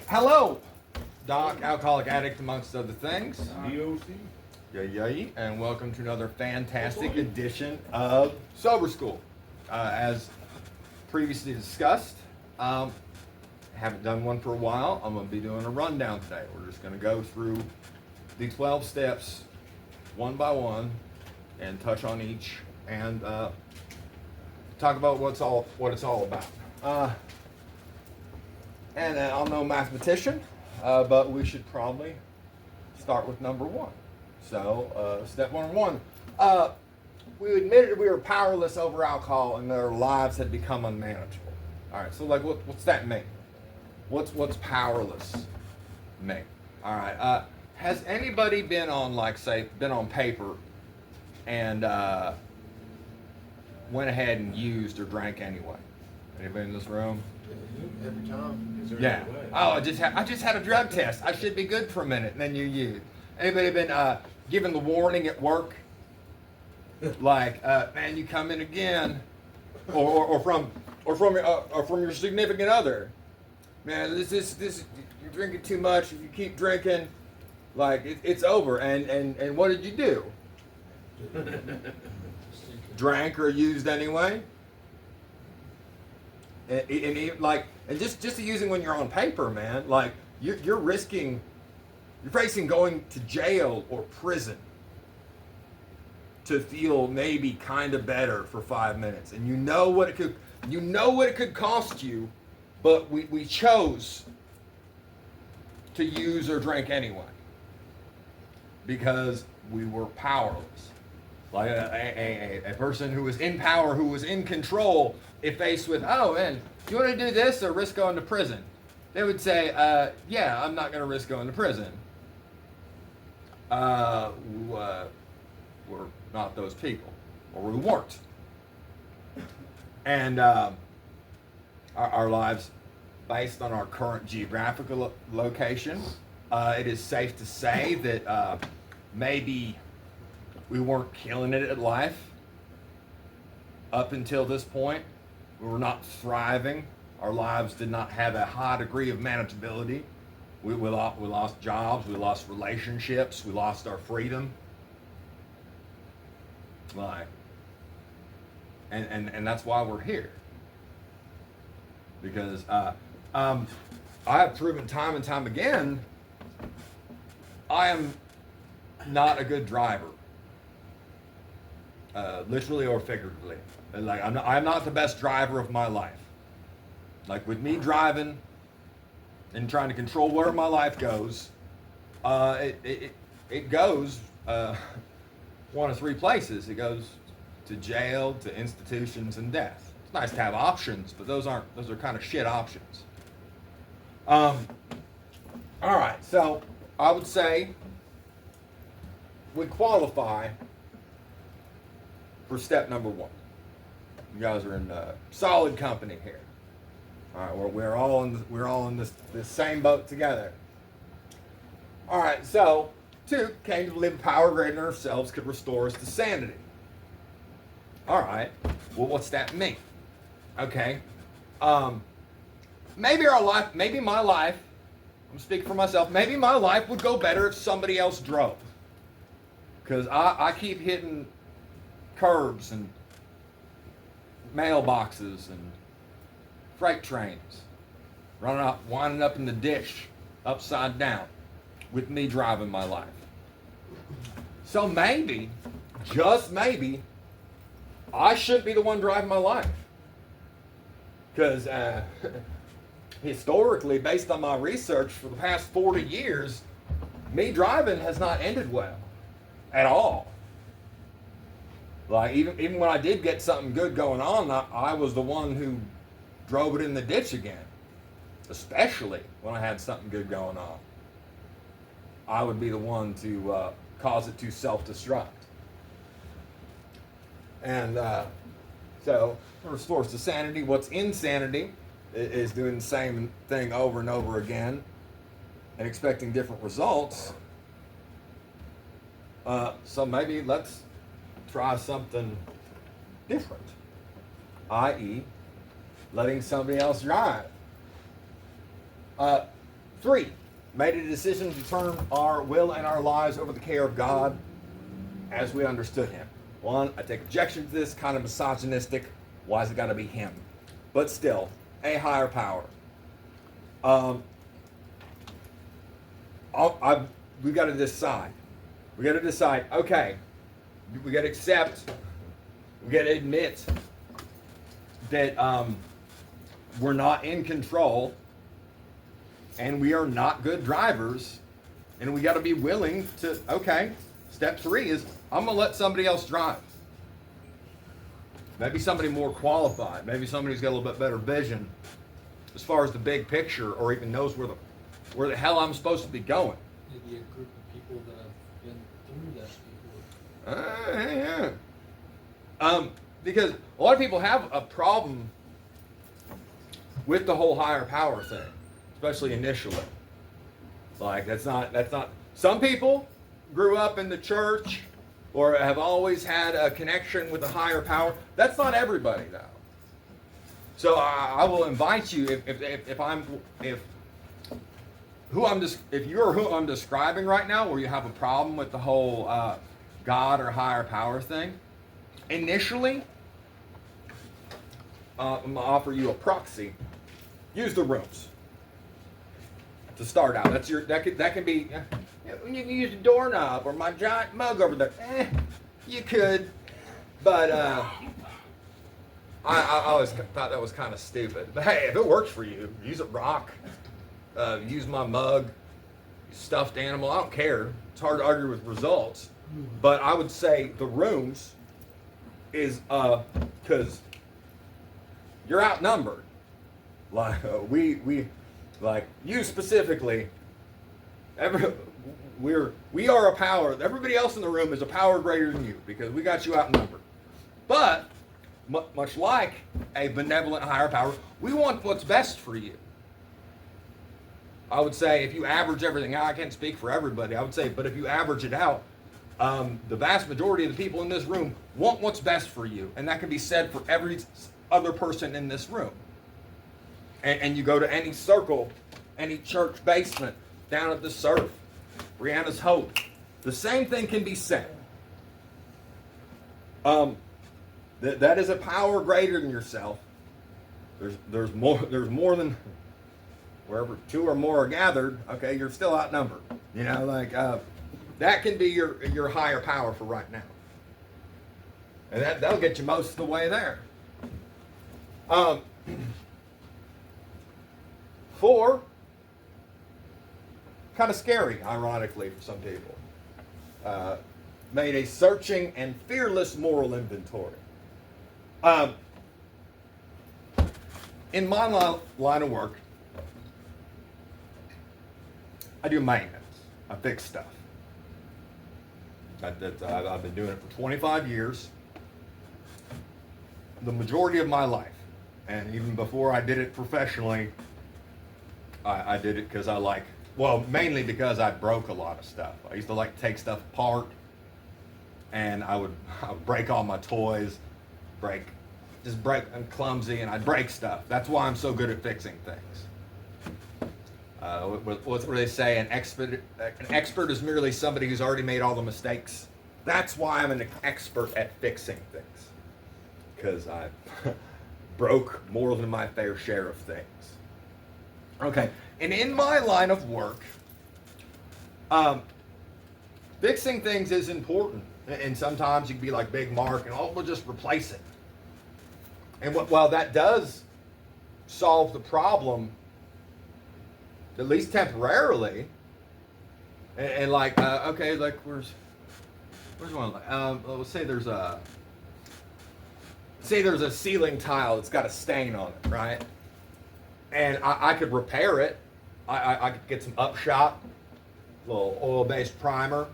Hello, Doc, alcoholic addict, amongst other things. DOC. Yay, and welcome to another fantastic edition of Sober School. As previously discussed, haven't done one for a while. I'm going to be doing a rundown today. We're just going to go through the 12 steps one by one and touch on each and talk about what it's all about. And I'm no mathematician, but we should probably start with number one. So, step number one. We admitted we were powerless over alcohol and our lives had become unmanageable. All right, so like, what's that mean? What's powerless mean? All right, has anybody been on, like, say, been on paper and went ahead and used or drank anyway? Anybody in this room? Every time. Is there Yeah. any way? Oh, I just had a drug test. I should be good for a minute, and then you use. Anybody been given the warning at work? Like, man, you come in again, or from your significant other. Man, this you're drinking too much. If you keep drinking, like it's over. And what did you do? Drank or used anyway? And just using when you're on paper, man, like you're facing going to jail or prison to feel maybe kind of better for 5 minutes, and you know what it could cost you, but we chose to use or drink anyway because we were powerless. Like a person who was in power, who was in control, if faced with, oh man, do you want to do this or risk going to prison? They would say, yeah, I'm not going to risk going to prison. We're not those people, or we weren't. And our lives, based on our current geographical location, it is safe to say that maybe we weren't killing it at life up until this point. We were not thriving. Our lives did not have a high degree of manageability. We lost jobs, we lost relationships, we lost our freedom. Like, and that's why we're here. Because I have proven time and time again, I am not a good driver. Literally or figuratively. Like I'm not the best driver of my life. Like with me driving and trying to control where my life goes, it goes one of three places. It goes to jail, to institutions, and death. It's nice to have options, but those are kind of shit options. All right, so I would say we qualify for step number one. You guys are in solid company here. All right, we're all in this same boat together. All right, so 2, came to believe power greater than ourselves could restore us to sanity. All right, well, what's that mean? Okay, maybe my life, I'm speaking for myself, maybe my life would go better if somebody else drove. Because I keep hitting curbs and mailboxes and freight trains, winding up in the ditch, upside down, with me driving my life. So maybe, just maybe, I should be the one driving my life. Because historically, based on my research for the past 40 years, me driving has not ended well at all. Like, even when I did get something good going on, I was the one who drove it in the ditch again. Especially when I had something good going on. I would be the one to cause it to self-destruct. And so, it restores to sanity. What's insanity is doing the same thing over and over again and expecting different results. So maybe let's try something different, i.e., letting somebody else drive. 3, made a decision to turn our will and our lives over the care of God as we understood Him. 1, I take objection to this, kind of misogynistic. Why has it got to be Him? But still, a higher power. We got to decide. We got to decide, okay, we got to accept, we got to admit that we're not in control and we are not good drivers, and we got to be willing to, okay, step 3 is I'm going to let somebody else drive. Maybe somebody more qualified, maybe somebody who's got a little bit better vision as far as the big picture, or even knows where the hell I'm supposed to be going. Maybe a group of people that have been through that before. Yeah. Because a lot of people have a problem with the whole higher power thing, especially initially. Like that's not. Some people grew up in the church or have always had a connection with a higher power. That's not everybody, though. So I will invite you, if you're who I'm describing right now, where you have a problem with the whole God or higher power thing, initially, I'm gonna offer you a proxy. Use the rooms to start out. That can be. You can use a doorknob or my giant mug over there. You could, but I always thought that was kind of stupid. But hey, if it works for you, use a rock, use my mug, stuffed animal. I don't care. It's hard to argue with results. But I would say the rooms is because you're outnumbered. Like we like you specifically. We are a power. Everybody else in the room is a power greater than you because we got you outnumbered. But much like a benevolent higher power, we want what's best for you. I would say if you average everything out, I can't speak for everybody. I would say, but if you average it out, the vast majority of the people in this room want what's best for you, and that can be said for every other person in this room. And you go to any circle, any church basement, down at the Surf, Brianna's Hope, the same thing can be said. That is a power greater than yourself. There's more than wherever 2 or more are gathered. Okay, you're still outnumbered. You know, like that can be your higher power for right now, and that'll get you most of the way there. 4, kind of scary, ironically, for some people. Made a searching and fearless moral inventory. In my line of work, I do maintenance. I fix stuff. I've been doing it for 25 years. The majority of my life. And even before I did it professionally, I did it because mainly because I broke a lot of stuff. I used to take stuff apart, and I would break all my toys, I'm clumsy, and I'd break stuff. That's why I'm so good at fixing things. What do they say? An expert is merely somebody who's already made all the mistakes. That's why I'm an expert at fixing things, because I broke more than my fair share of things. Okay, and in my line of work, fixing things is important. And sometimes you can be like Big Mark and, we'll just replace it. And while that does solve the problem, at least temporarily, and where's one? Let's say there's a ceiling tile that's got a stain on it, right? And I could repair it. I could get some Upshot, little oil-based primer,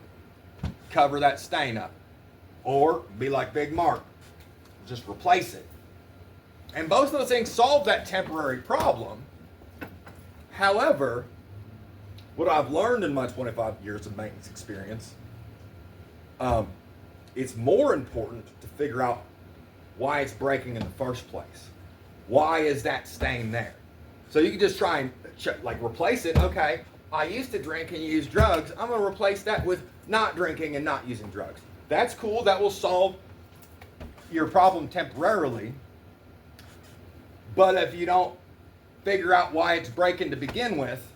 cover that stain up. Or be like Big Mark, just replace it. And both of those things solve that temporary problem. However, what I've learned in my 25 years of maintenance experience, it's more important to figure out why it's breaking in the first place. Why is that stain there? So you can just try and like replace it. Okay, I used to drink and use drugs. I'm going to replace that with not drinking and not using drugs. That's cool. That will solve your problem temporarily. But if you don't figure out why it's breaking to begin with,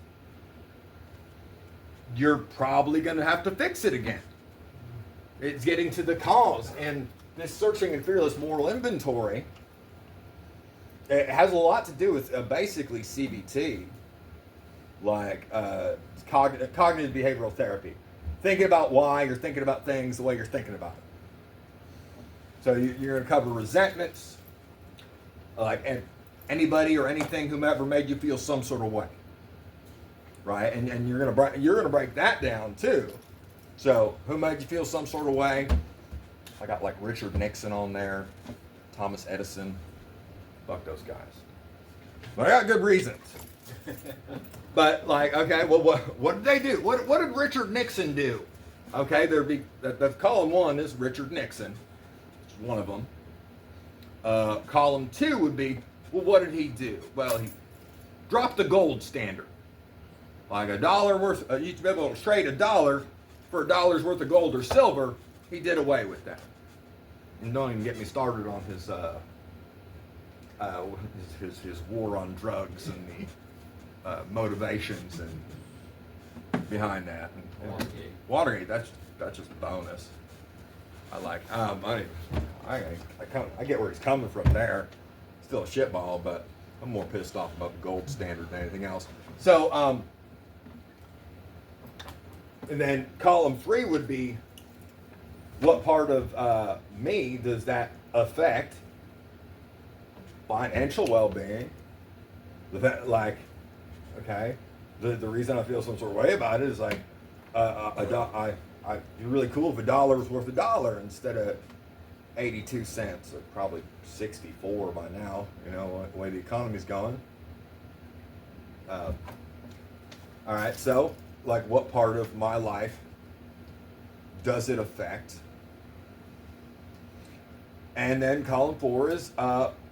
you're probably going to have to fix it again. It's getting to the cause. And this searching and fearless moral inventory, it has a lot to do with basically CBT, like cognitive behavioral therapy. Thinking about why you're thinking about things the way you're thinking about it. So you're going to cover resentments, like anybody or anything whomever made you feel some sort of way, right? And you're going to break that down too. So who made you feel some sort of way? I got like Richard Nixon on there, Thomas Edison. Fuck those guys. But I got good reasons. But like, okay, well, what did they do? What did Richard Nixon do? Okay, that's column 1 is Richard Nixon. It's one of them. Column 2 would be, well, what did he do? Well, he dropped the gold standard. Like $1 worth, you used to be able to trade $1 for $1 worth of gold or silver. He did away with that. And don't even get me started on his war on drugs and the motivations and behind that. And Watergate, that's just bonus. I get where he's coming from there. Still a shitball, but I'm more pissed off about the gold standard than anything else. So, and then column 3 would be, what part of me does that affect? Financial well-being. Like, okay, the reason I feel some sort of way about it is like, it'd be really cool if $1 was worth $1 instead of 82 cents, or probably 64 by now, you know, the way the economy's going. All right, so, like, what part of my life does it affect? And then column 4 is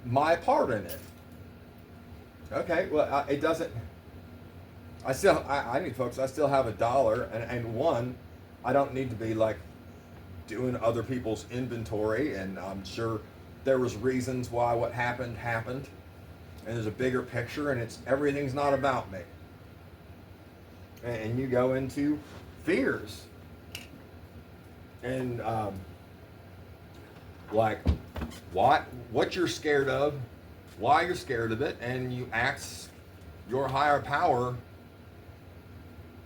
my part in it. Okay, well, it doesn't. I need folks. I still have $1, and one, I don't need to be like doing other people's inventory, and I'm sure there was reasons why what happened, and there's a bigger picture, and everything's not about me. And you go into fears, and like what you're scared of, why you're scared of it, and you ask your higher power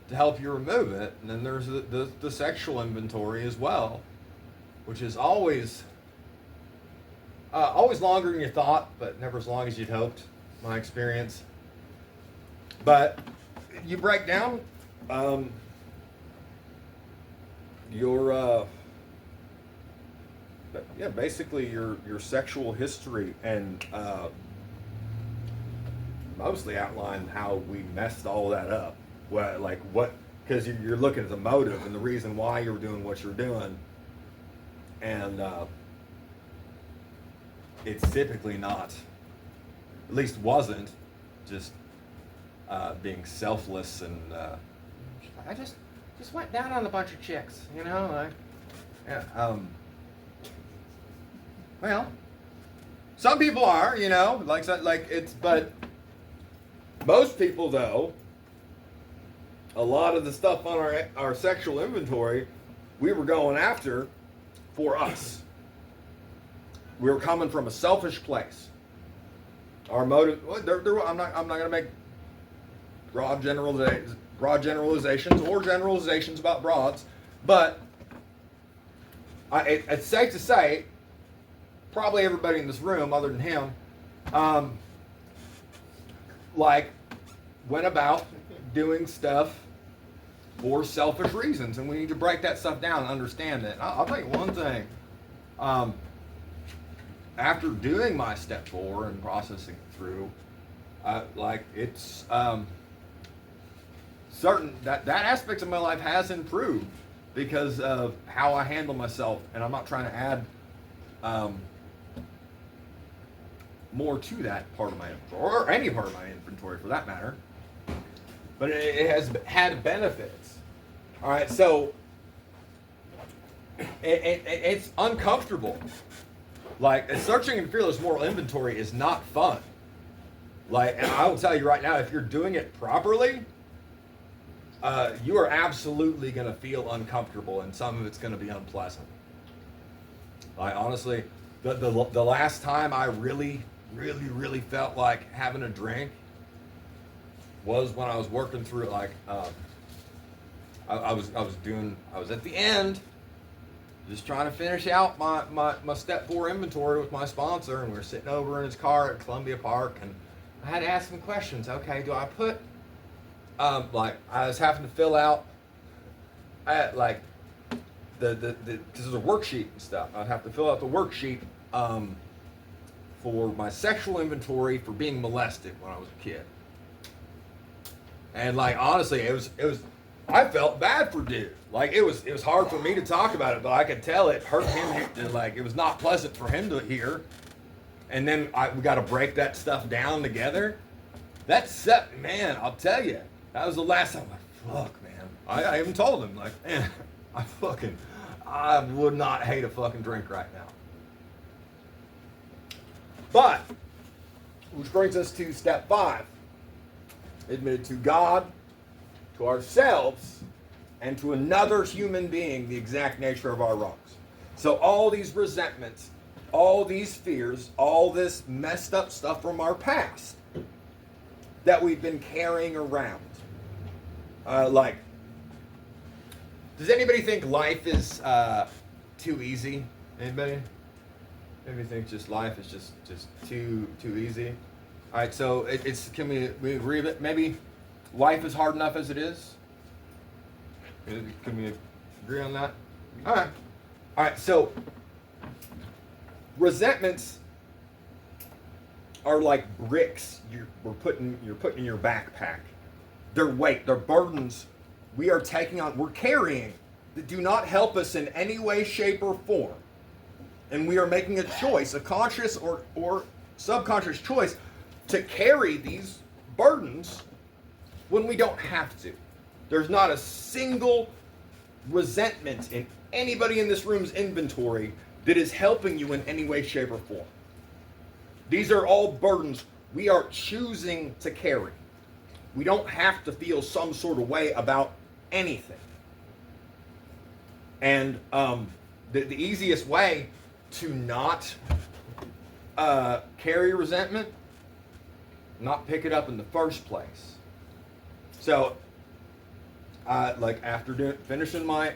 to help you remove it. And then there's the sexual inventory as well, which is always longer than you thought, but never as long as you'd hoped, my experience. But you break down your basically your sexual history, and mostly outline how we messed all that up. Because you're looking at the motive and the reason why you're doing what you're doing, and it's typically not, at least wasn't, just being selfless and I just went down on a bunch of chicks, you know. Well, some people are, you know, but most people, though, a lot of the stuff on our sexual inventory, we were going after for us. We were coming from a selfish place. Our motive, I'm not going to make broad generalizations or generalizations about broads, but it's safe to say, probably everybody in this room, other than him, went about doing stuff for selfish reasons, and we need to break that stuff down and understand that. I'll tell you one thing. After doing my step 4 and processing it through, it's certain that aspect of my life has improved because of how I handle myself, and I'm not trying to add more to that part of my inventory, or any part of my inventory for that matter. but it has had benefits. All right, so it's uncomfortable. Like, searching in Fearless Moral Inventory is not fun. Like, and I will tell you right now, if you're doing it properly, you are absolutely going to feel uncomfortable, and some of it's going to be unpleasant. Like, honestly, the last time I really felt like having a drink was when I was working through, like, I was at the end, just trying to finish out my step 4 inventory with my sponsor, and we were sitting over in his car at Columbia Park, and I had to ask him questions. Okay, do I put, like, I was having to fill out, like, this is a worksheet and stuff. I'd have to fill out the worksheet for my sexual inventory for being molested when I was a kid. And, like, honestly, it was I felt bad for dude. Like, it was hard for me to talk about it, but I could tell it hurt him. Like, it was not pleasant for him to hear. And then we got to break that stuff down together. Man, I'll tell you, that was the last time. I'm like, fuck, man. I even told him, like, man, I would not hate a fucking drink right now. But, which brings us to step 5. Admitted to God, to ourselves, and to another human being the exact nature of our wrongs. So all these resentments, all these fears, all this messed up stuff from our past that we've been carrying around. Like, does anybody think life is too easy? Anybody? Anybody think just life is just too easy? All right, so can we agree that maybe life is hard enough as it is? Can we agree on that? All right. So resentments are like bricks you're putting in your backpack. They're weight, they're burdens we're carrying that do not help us in any way, shape, or form. And we are making a choice, a conscious or subconscious choice, to carry these burdens when we don't have to. There's not a single resentment in anybody in this room's inventory that is helping you in any way, shape, or form. These are all burdens we are choosing to carry. We don't have to feel some sort of way about anything. And the easiest way to not carry resentment, not pick it up in the first place. So, like, after finishing my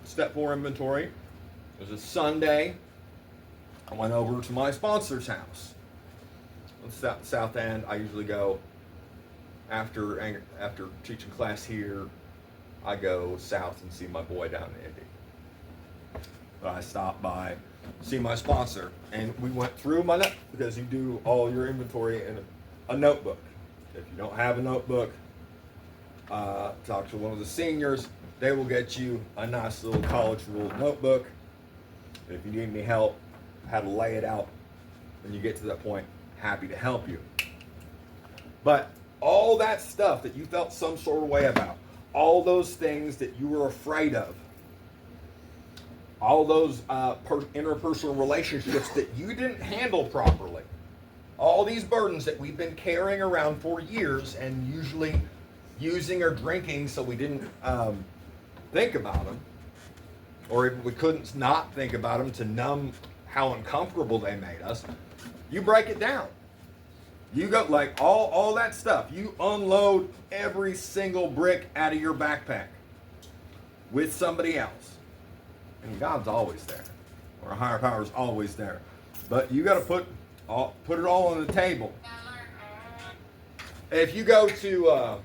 step 4 inventory, it was a Sunday. I went over to my sponsor's house on South End. I usually go after teaching class here. I go south and see my boy down in Indy. But I stopped by, see my sponsor, and we went through because you do all your inventory in a notebook. If you don't have a notebook, talk to one of the seniors. They will get you a nice little college ruled notebook. If you need any help, how to lay it out when you get to that point, happy to help you. But all that stuff that you felt some sort of way about, all those things that you were afraid of, all those interpersonal relationships that you didn't handle properly, all these burdens that we've been carrying around for years and usually using or drinking so we didn't think about them, or if we couldn't not think about them to numb how uncomfortable they made us, you break it down. You go, like, all that stuff, you unload every single brick out of your backpack with somebody else. And God's always there, or a higher power is always there. But you got to put it all on the table. If you go to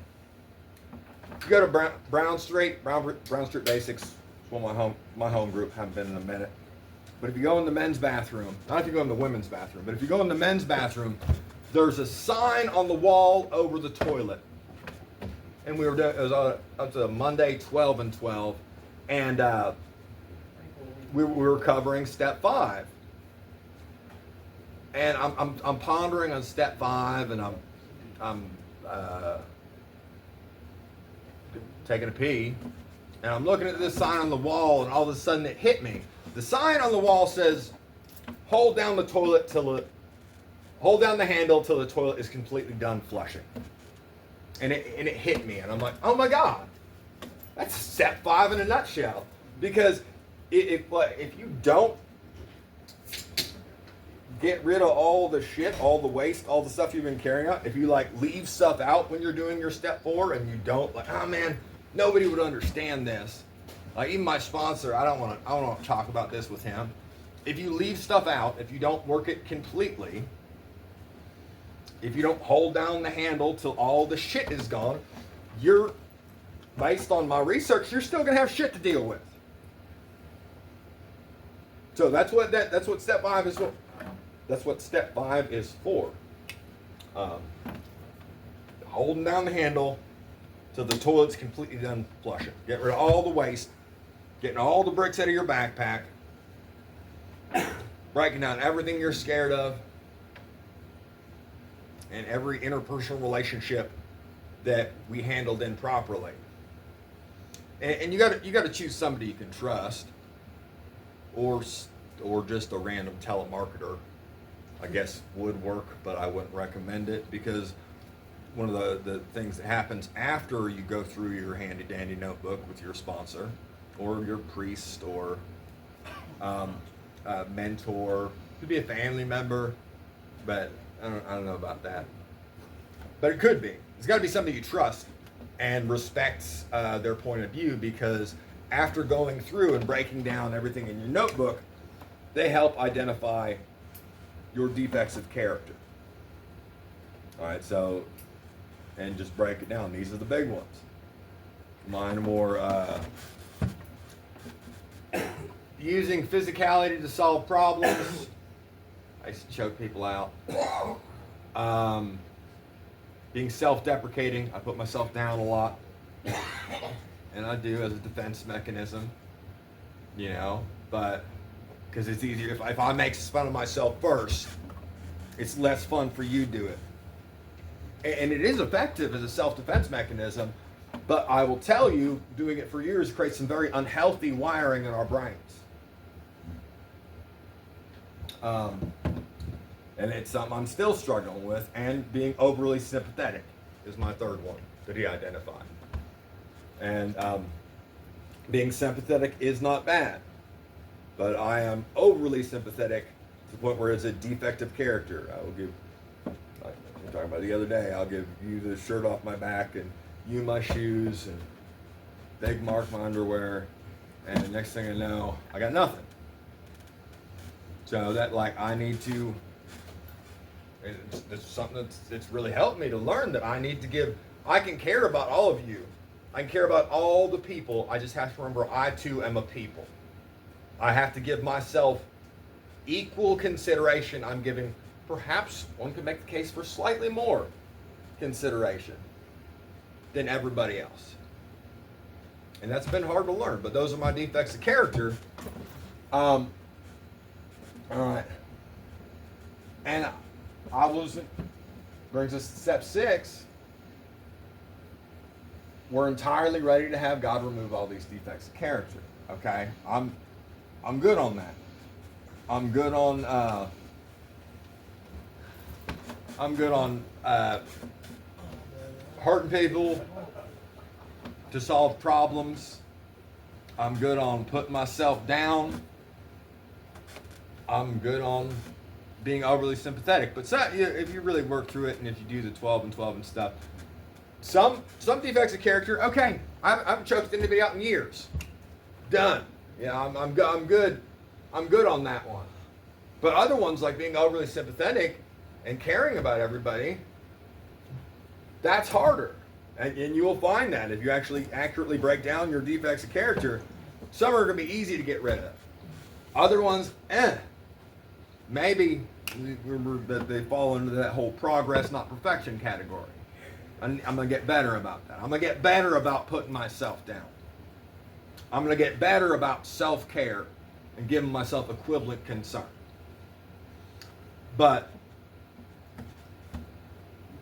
Brown Street Basics, it's one of my home group, haven't been in a minute. But if you go in the men's bathroom, not if you go in the women's bathroom, but if you go in the men's bathroom, there's a sign on the wall over the toilet. And it was a Monday, 12 and 12, and we were covering step 5. And I'm pondering on step 5, and I'm taking a pee, and I'm looking at this sign on the wall, and all of a sudden it hit me. The sign on the wall says, hold down the handle till the toilet is completely done flushing. And it hit me, and I'm like, oh my God, that's step 5 in a nutshell. Because if you don't get rid of all the shit, all the waste, all the stuff you've been carrying out, if you like leave stuff out when you're doing your step 4 and you don't, like, oh man, nobody would understand this. Like even my sponsor, I don't want to talk about this with him. If you leave stuff out, if you don't work it completely, if you don't hold down the handle till all the shit is gone, you're, based on my research, you're still gonna have shit to deal with. So that's what step 5 is for. That's what step 5 is for. Holding down the handle till the toilet's completely done flushing. Get rid of all the waste, getting all the bricks out of your backpack, breaking down everything you're scared of, and every interpersonal relationship that we handled improperly. And you got to choose somebody you can trust, or just a random telemarketer. I guess would work, but I wouldn't recommend it, because one of the things that happens after you go through your handy dandy notebook with your sponsor or your priest or mentor, could be a family member, but I don't know about that. But it could be. It's got to be somebody you trust and respects their point of view, because after going through and breaking down everything in your notebook, they help identify your defects of character. All right, so, and just break it down. These are the big ones. Mine are more using physicality to solve problems. I used to choke people out. Being self-deprecating. I put myself down a lot. And I do as a defense mechanism, you know, but because it's easier if I make fun of myself first, it's less fun for you to do it. And it is effective as a self-defense mechanism, but I will tell you, doing it for years creates some very unhealthy wiring in our brains. And it's something I'm still struggling with, and being overly sympathetic is my third one that he identified. And being sympathetic is not bad, but I am overly sympathetic to the point where it's a defective character. I will give, like we were talking about the other day, I'll give you the shirt off my back and you my shoes and big mark my underwear, and the next thing I know, I got nothing. So that, like, I need to, it's something that's really helped me to learn that I need to give, I can care about all of you. I can care about all the people. I just have to remember I too am a people. I have to give myself equal consideration. I'm giving, perhaps one could make the case for slightly more consideration than everybody else. And that's been hard to learn, but those are my defects of character. All right. And I wasn't, brings us to step 6. We're entirely ready to have God remove all these defects of character. Okay? I'm good on that. I'm good on hurting people to solve problems. I'm good on putting myself down. I'm good on being overly sympathetic. But if you really work through it, and if you do the 12 and 12 and stuff, some defects of character, okay, I haven't choked anybody out in years. Done. Yeah, I'm good. I'm good on that one. But other ones, like being overly sympathetic and caring about everybody, that's harder. And you will find that if you actually accurately break down your defects of character, some are going to be easy to get rid of. Other ones, maybe that they fall into that whole progress, not perfection category. I'm going to get better about that. I'm going to get better about putting myself down. I'm going to get better about self-care and giving myself equivalent concern. But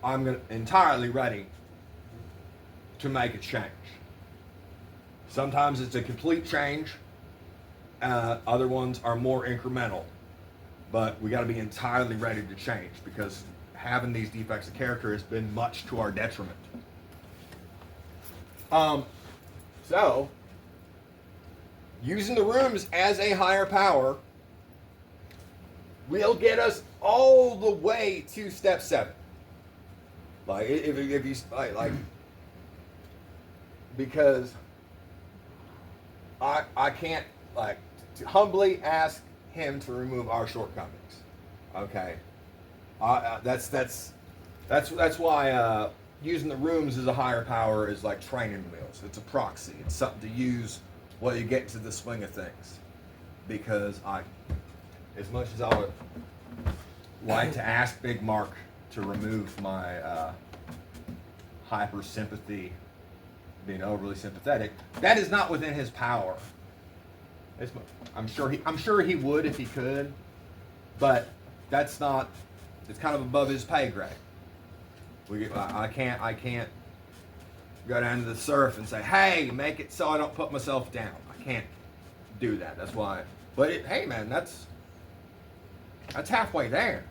I'm entirely ready to make a change. Sometimes it's a complete change. Other ones are more incremental. But we got to be entirely ready to change because having these defects of character has been much to our detriment. So, using the rooms as a higher power will get us all the way to step 7. Like, if you like because I can't like to humbly ask him to remove our shortcomings. Okay, that's why using the rooms as a higher power is like training wheels. It's a proxy. It's something to use while you get into the swing of things. Because as much as I would like to ask Big Mark to remove my hyper sympathy, being overly sympathetic, that is not within his power. I'm sure he would if he could, but that's not. It's kind of above his pay grade. I can't go down to the surf and say, hey, make it so I don't put myself down. I can't do that. That's why. But hey, man, that's halfway there.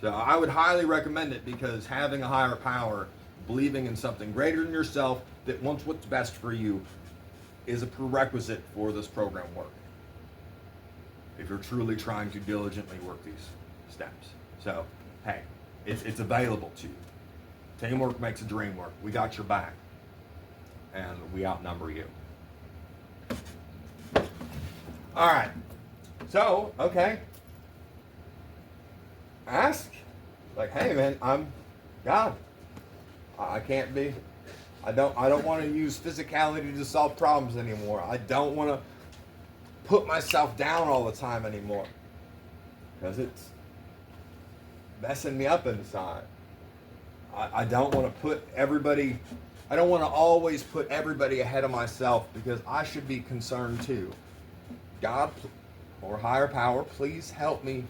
So I would highly recommend it because having a higher power, believing in something greater than yourself that wants what's best for you, is a prerequisite for this program work. If you're truly trying to diligently work these steps. So, hey, it's available to you. Teamwork makes a dream work. We got your back. And we outnumber you. All right. So, okay. Ask. Like, hey, man, I'm God. I can't be. I don't want to use physicality to solve problems anymore. I don't want to put myself down all the time anymore. Because it's messing me up inside. I don't want to put everybody, I don't want to always put everybody ahead of myself because I should be concerned too. God or higher power, please help me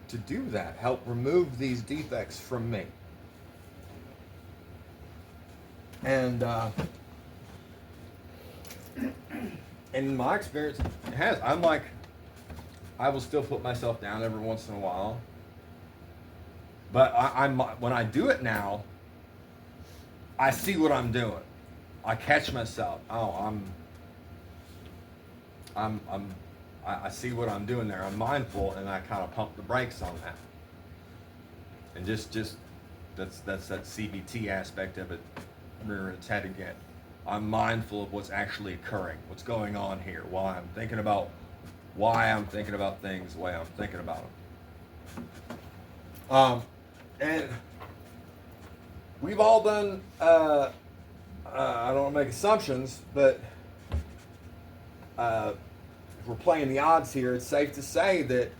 to do that. Help remove these defects from me. And in my experience, it has. I will still put myself down every once in a while. But when I do it now, I see what I'm doing. I catch myself. Oh, I see what I'm doing there. I'm mindful, and I kind of pump the brakes on that. And just that's that CBT aspect of it rearing its head again. I'm mindful of what's actually occurring, what's going on here, why I'm thinking about things the way I'm thinking about them. And we've all done. I don't want to make assumptions, but if we're playing the odds here, it's safe to say that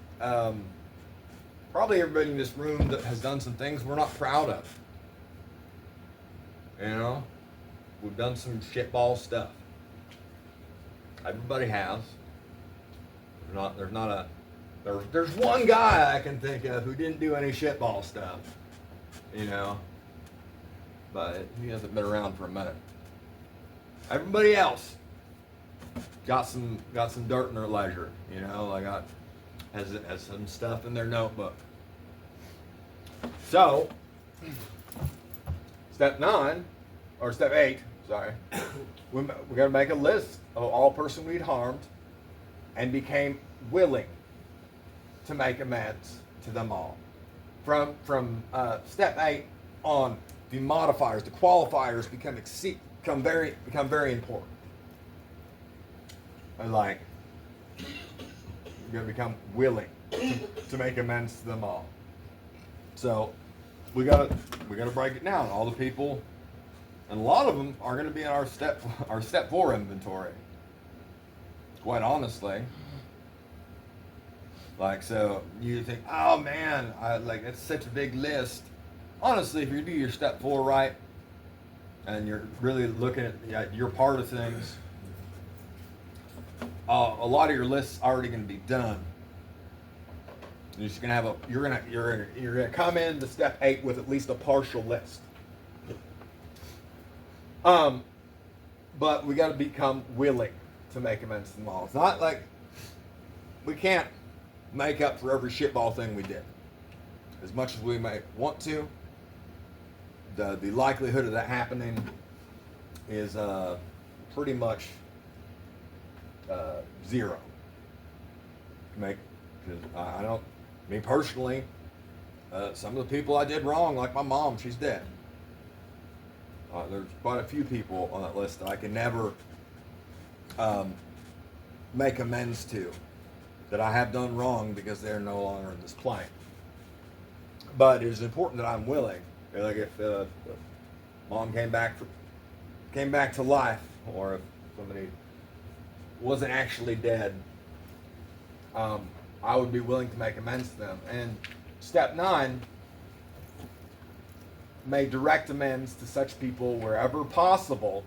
probably everybody in this room that has done some things we're not proud of. You know, we've done some shitball stuff. Everybody has. There's one guy I can think of who didn't do any shitball stuff. You know, but he hasn't been around for a minute. Everybody else got some dirt in their ledger. You know, has some stuff in their notebook. So, step 8, sorry, we're going to make a list of all person we'd harmed and became willing to make amends to them all. From step 8 on, the modifiers, the qualifiers become very important. And like, you're going to become willing to make amends to them all. So we got to break it down. All the people, and a lot of them are going to be in our step 4 inventory. Quite honestly. Like, so you think, oh man, it's such a big list. Honestly, if you do your step 4 right, and you're really looking at your part of things, a lot of your list's already going to be done. You're just gonna have you're gonna come into step 8 with at least a partial list. But we got to become willing to make amends to them all. It's not like we can't make up for every shitball thing we did. As much as we may want to, the likelihood of that happening is pretty much zero. Because I don't, me personally, some of the people I did wrong, like my mom, she's dead. There's quite a few people on that list that I can never make amends to, that I have done wrong because they're no longer in this plane. But it is important that I'm willing. Like if mom came back to life, or if somebody wasn't actually dead, I would be willing to make amends to them. And step 9, make direct amends to such people wherever possible,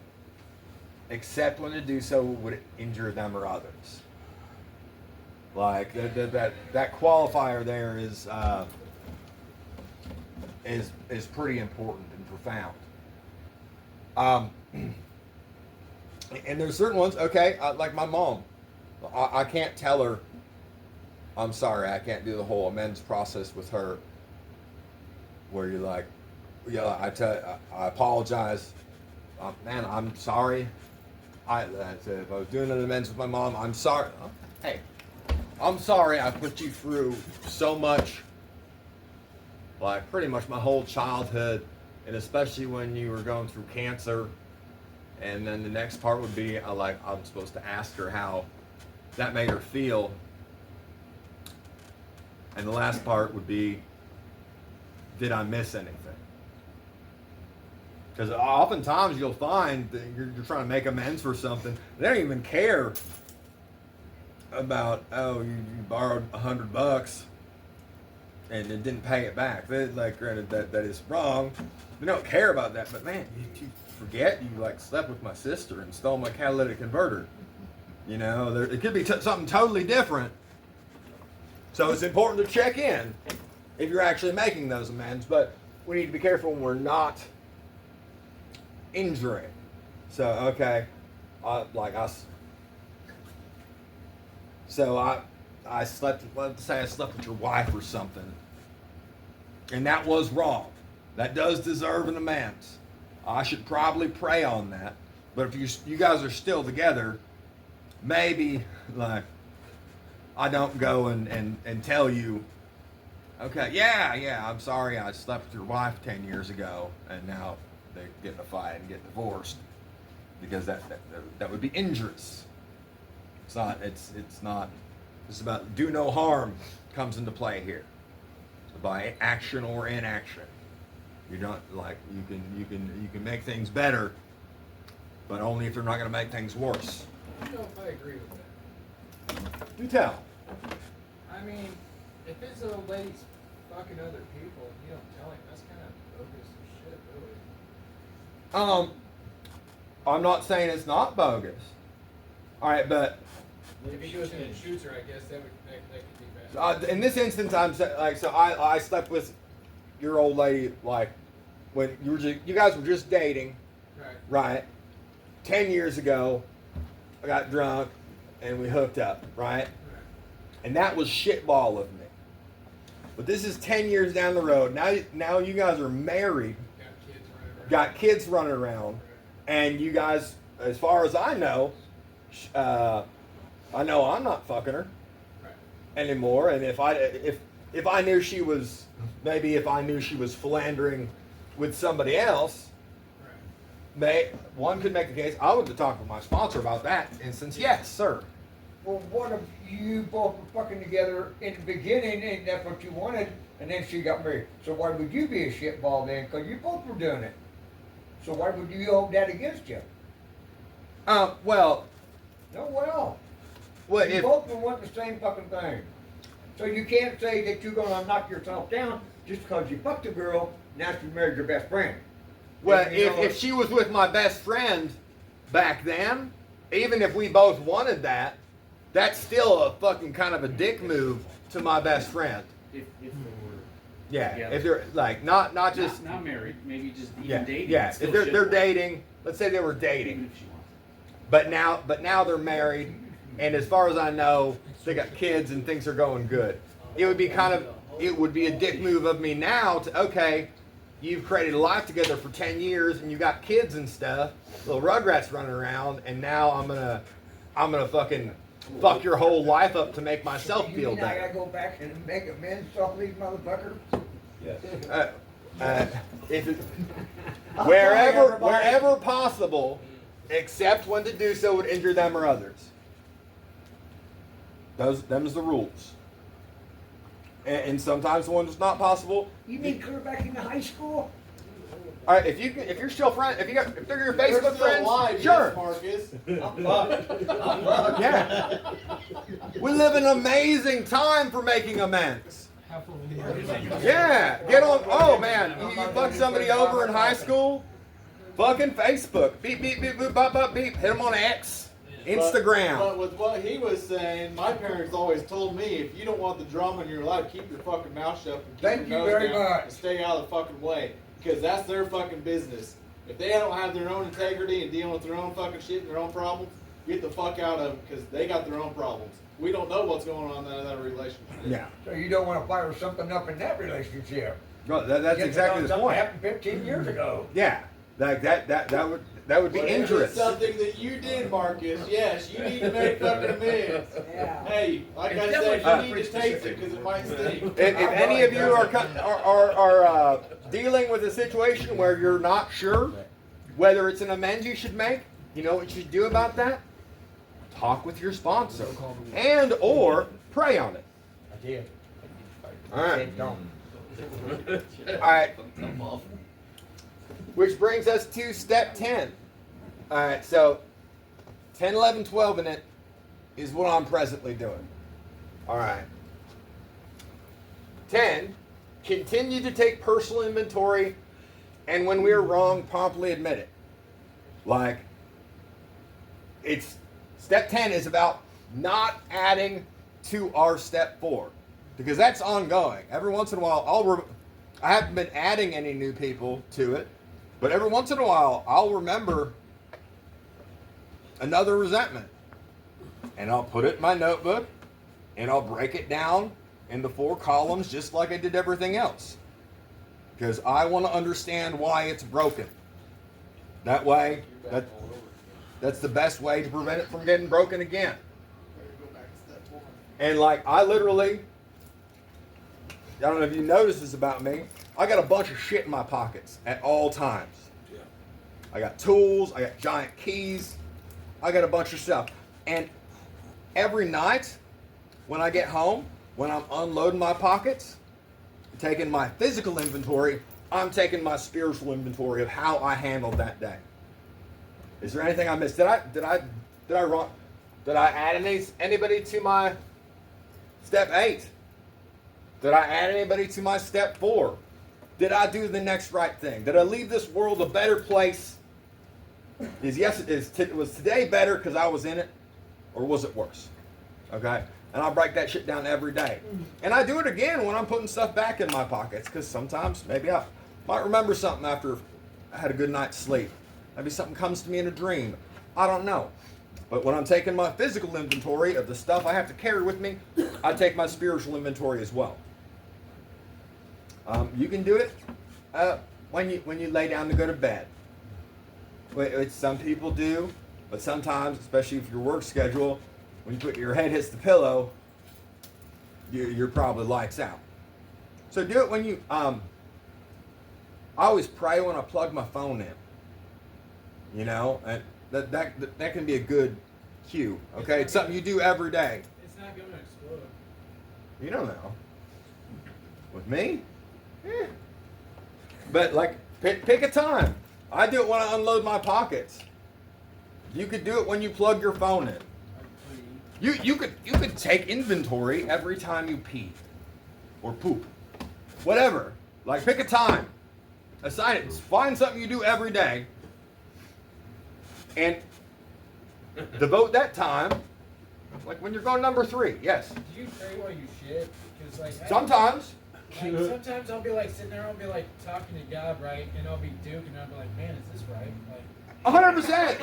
except when to do so would injure them or others. Like that qualifier there is pretty important and profound. And there's certain ones, okay, like my mom. I can't tell her, I'm sorry, I can't do the whole amends process with her, where you're like, yeah, I apologize. Man, I'm sorry. If I was doing an amends with my mom, I'm sorry. Hey, I'm sorry I put you through so much, like pretty much my whole childhood, and especially when you were going through cancer. And then the next part would be, I'm supposed to ask her how that made her feel. And the last part would be, did I miss anything? Because oftentimes you'll find that you're trying to make amends for something. They don't even care about, you borrowed $100 and it didn't pay it back. Granted, that is wrong. They don't care about that. But man, you forget you slept with my sister and stole my catalytic converter. It could be something totally different. So it's important to check in if you're actually making those amends. But we need to be careful when we're not injuring. So okay, I slept. Let's say I slept with your wife or something, and that was wrong. That does deserve an amends. I should probably pray on that. But if you guys are still together, maybe I don't go and tell you, okay, yeah, I'm sorry I slept with your wife 10 years ago and now they get in a fight and get divorced, because that would be injurious. It's not. It's about do no harm comes into play here, by action or inaction. You don't you can make things better, but only if they're not going to make things worse. I don't know if I agree with that. Do tell. I mean, if his old lady's fucking other people and you don't tell him, that's kind of bogus as shit, really. I'm not saying it's not bogus. All right, but If he goes in and shoots her, I guess that could be bad. in this instance, I slept with your old lady when you guys were just dating, right? 10 years ago, I got drunk and we hooked up, right? And that was shitball of me. But this is 10 years down the road. Now you guys are married, got kids running around, and you guys, as far as I know I'm not fucking her anymore. And if I knew she was, maybe if I knew she was philandering with somebody else, one could make the case, I would have talked with my sponsor about that instance. Yes, sir. Well, what if you both were fucking together in the beginning and that's what you wanted, and then she got married? So why would you be a shitball then? Because you both were doing it. So why would you hold that against you? Well. No, well. Well, You both were wanting the same fucking thing. So you can't say that you're going to knock yourself down just because you fucked a girl, now she married your best friend. Well, if she was with my best friend back then, even if we both wanted that, that's still a fucking kind of a dick move to my best friend. If they were. Yeah, Yeah. if they're like not just not married, maybe just even yeah, dating. yeah. Still If they're shit. dating, let's say they were Even dating, if she wants. but now they're married, and as far as I know, they got kids and things are going good. It would be a dick move of me now to okay, you've created a life together for 10 years and you got kids and stuff, little rugrats running around, and now I'm gonna fucking fuck your whole life up to make myself You feel mean I better. gotta go back and make amends to all these motherfuckers? If it, I'll tell you, everybody. wherever possible, except when to do so would injure them or others. Them's the rules. And sometimes when it's not possible. You mean clear back into high school? All right, if you're still friends, if they're your They're Facebook still friends, alive, sure. yes, Marcus. I'm fucked. Yeah. We live an amazing time for making amends. Yeah, get on. Oh man, you fucked somebody over in high school. Fucking Facebook. Beep beep beep boop bop bop beep. Hit them on X, Instagram. But with what he was saying, my parents always told me, if you don't want the drama in your life, keep your fucking mouth shut and keep Thank your you nose very down much. and stay out of the fucking way. Because that's their fucking business. If they don't have their own integrity and dealing with their own fucking shit and their own problems, get the fuck out of them because they got their own problems. We don't know what's going on in that relationship. Yeah. So you don't want to fire something up in that relationship. Bro, that's Just exactly because the something point. happened 15 years ago. Yeah. Like that would be But if it's injurious. something that you did, Marcus, yes, you need to make fucking amends. Yeah. Hey, like I It's said, definitely you need to taste it because it might stink. If any of you are dealing with a situation where you're not sure whether it's an amends you should make, you know what you should do about that? Talk with your sponsor and or pray on it. I did. All right. Said don't. All right. Which brings us to step 10. All right, so 10, 11, 12 in it is what I'm presently doing. All right. 10, continue to take personal inventory, and when we're wrong, promptly admit it. Like, it's step 10 is about not adding to our step 4 because that's ongoing. Every once in a while, I haven't been adding any new people to it, but every once in a while, I'll remember another resentment, and I'll put it in my notebook, and I'll break it down into 4 columns just like I did everything else because I want to understand why it's broken. That way, that's the best way to prevent it from getting broken again. And like I literally, I don't know if you notice this about me, I got a bunch of shit in my pockets at all times. I got tools, I got giant keys, I got a bunch of stuff. And every night when I get home, when I'm unloading my pockets, taking my physical inventory, I'm taking my spiritual inventory of how I handled that day. Is there anything I missed? Did I add anybody to my step 8? Did I add anybody to my step 4? Did I do the next right thing? Did I leave this world a better place? Was today better because I was in it, or was it worse? Okay, and I break that shit down every day, and I do it again when I'm putting stuff back in my pockets because sometimes maybe I might remember something after I had a good night's sleep. Maybe something comes to me in a dream. I don't know. But when I'm taking my physical inventory of the stuff I have to carry with me, I take my spiritual inventory as well. You can do it when you lay down to go to bed. Which some people do, but sometimes, especially if your work schedule, when your head hits the pillow, you're probably lights out. So do it when you. I always pray when I plug my phone in. You know, and that can be a good cue. Okay, it's something you do every day. It's not gonna explode. You don't know. With me? Eh. But like, pick a time. I do it when I unload my pockets. You could do it when you plug your phone in. You could take inventory every time you pee or poop, whatever. Like pick a time, assign it. Find something you do every day, and devote that time. Like when you're going number 3, yes. Do you pray while you shit? Because like Sometimes. Like sometimes I'll be like sitting there, I'll be like talking to God, right? And I'll be duking, and I'll be like, man, is this right? Like, 100%.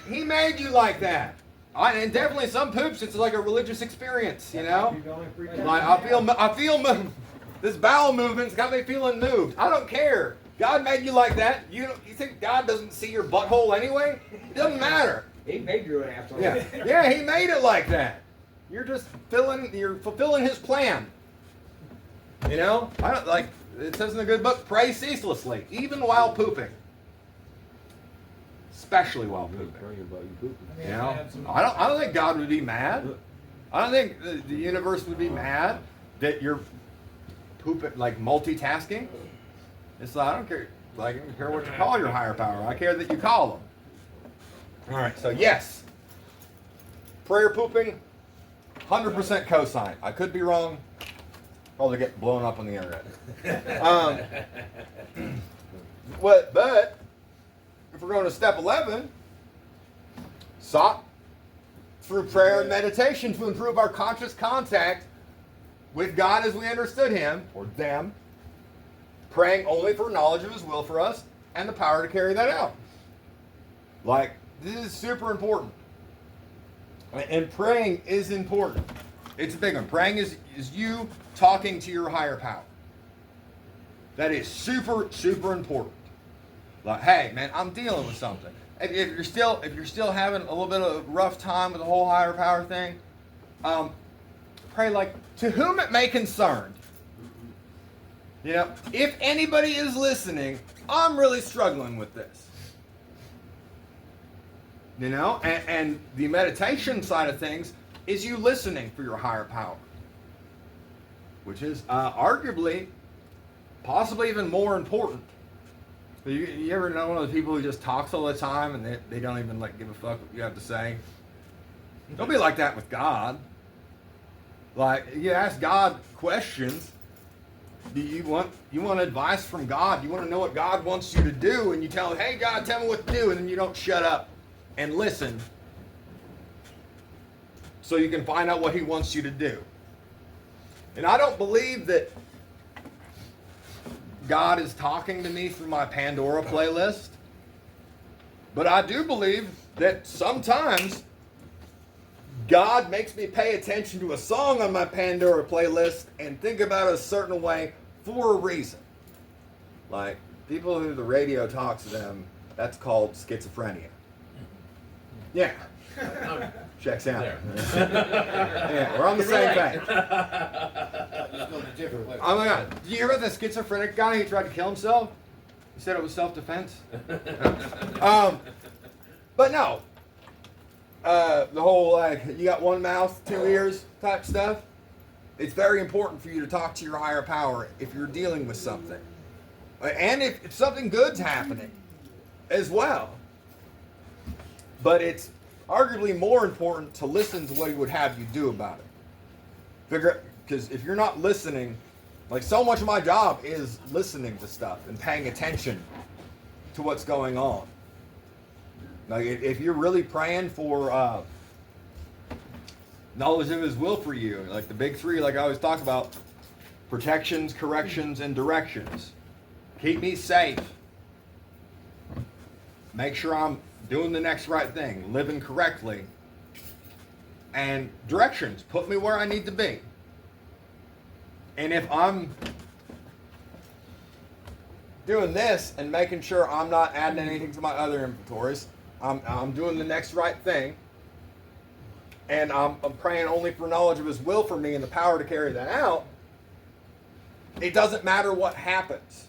He made you like that. And definitely some poops, it's like a religious experience, you know. Like I feel moved. This bowel movement's got me feeling moved. I don't care. God made you like that. You think God doesn't see your butthole anyway? It doesn't matter. He made you an asshole. Yeah, He made it like that. You're fulfilling His plan. You know, I don't like. It says in the good book, pray ceaselessly, even while pooping. Especially while pooping. I mean, You know, I don't think God would be mad. I don't think the universe would be mad that you're pooping, like multitasking. It's like, I don't care. Like, I don't care what you call your higher power. I care that you call them. All right. So yes, prayer pooping, 100% cosign. I could be wrong. Probably get blown up on the internet. But if we're going to step 11, sought through prayer and meditation to improve our conscious contact with God as we understood Him, or them, praying only for knowledge of His will for us and the power to carry that out. Like, this is super important. And praying is important. It's a big one. Praying is you talking to your higher power. That is super, super important. Like, hey, man, I'm dealing with something. If you're still having a little bit of a rough time with the whole higher power thing, pray like, to whom it may concern. You know, if anybody is listening, I'm really struggling with this. You know, and the meditation side of things is you listening for your higher power, which is arguably, possibly even more important. You ever know one of those people who just talks all the time and they don't even like give a fuck what you have to say? Don't be like that with God. Like, you ask God questions. Do you want advice from God? You want to know what God wants you to do, and you tell him, hey God, tell me what to do, and then you don't shut up and listen so you can find out what He wants you to do. And I don't believe that God is talking to me through my Pandora playlist, but I do believe that sometimes God makes me pay attention to a song on my Pandora playlist and think about it a certain way for a reason. Like, people who the radio talks to them, that's called schizophrenia. Yeah. Checks out. Yeah, we're on the same page. Oh my God. Did you hear about the schizophrenic guy who tried to kill himself? He said it was self-defense. But no. The whole, like, you got one mouth, two ears type stuff. It's very important for you to talk to your higher power if you're dealing with something. And if something good's happening as well. But it's arguably more important to listen to what He would have you do about it. Because if you're not listening, like, so much of my job is listening to stuff and paying attention to what's going on. Like, if you're really praying for knowledge of His will for you, like the big three, like I always talk about, protections, corrections, and directions. Keep me safe. Make sure I'm doing the next right thing, living correctly. And directions, put me where I need to be. And if I'm doing this and making sure I'm not adding anything to my other inventories, I'm doing the next right thing, and I'm praying only for knowledge of His will for me and the power to carry that out, it doesn't matter what happens.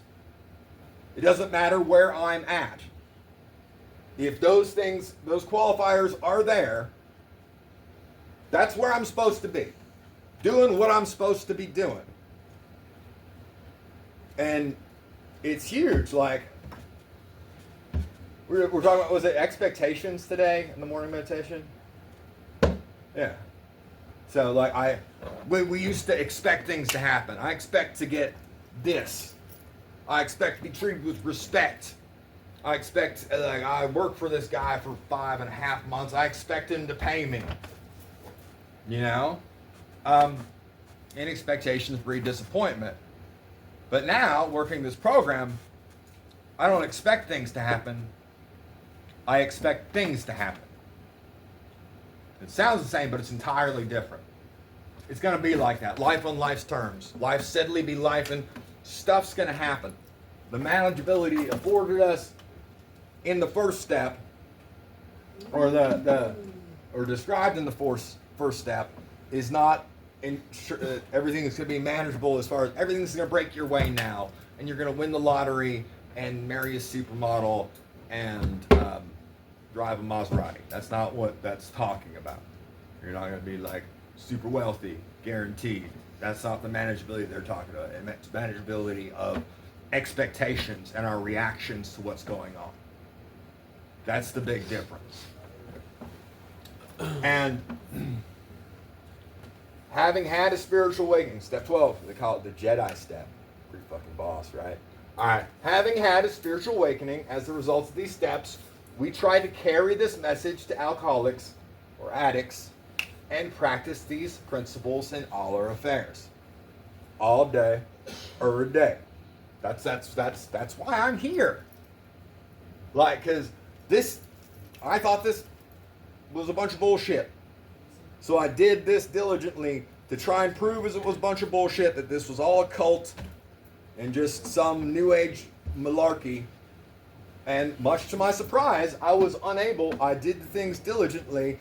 It doesn't matter where I'm at. If those things, those qualifiers are there, that's where I'm supposed to be. Doing what I'm supposed to be doing. And it's huge. Like, we're talking about, was it expectations today in the morning meditation? Yeah. So, like, we used to expect things to happen. I expect to get this. I expect to be treated with respect. I expect, like, I worked for this guy for 5.5 months. I expect him to pay me. You know? And expectations breed disappointment. But now, working this program, I don't expect things to happen. I expect things to happen. It sounds the same, but it's entirely different. It's going to be like that. Life on life's terms. Life steadily be life, and stuff's going to happen. The manageability afforded us in the first step, or or described in the first step, is not everything is going to be manageable as far as everything's going to break your way now, and you're going to win the lottery and marry a supermodel and drive a Maserati. That's not what that's talking about. You're not going to be like super wealthy, guaranteed. That's not the manageability they're talking about. It's manageability of expectations and our reactions to what's going on. That's the big difference. And having had a spiritual awakening, step 12, they call it the Jedi step. Pretty fucking boss, right? Alright, having had a spiritual awakening as a result of these steps, we try to carry this message to alcoholics or addicts and practice these principles in all our affairs. All day, every day. That's why I'm here. Like, cause I thought this was a bunch of bullshit. So I did this diligently to try and prove as it was a bunch of bullshit that this was all a cult and just some new age malarkey. And much to my surprise, I did the things diligently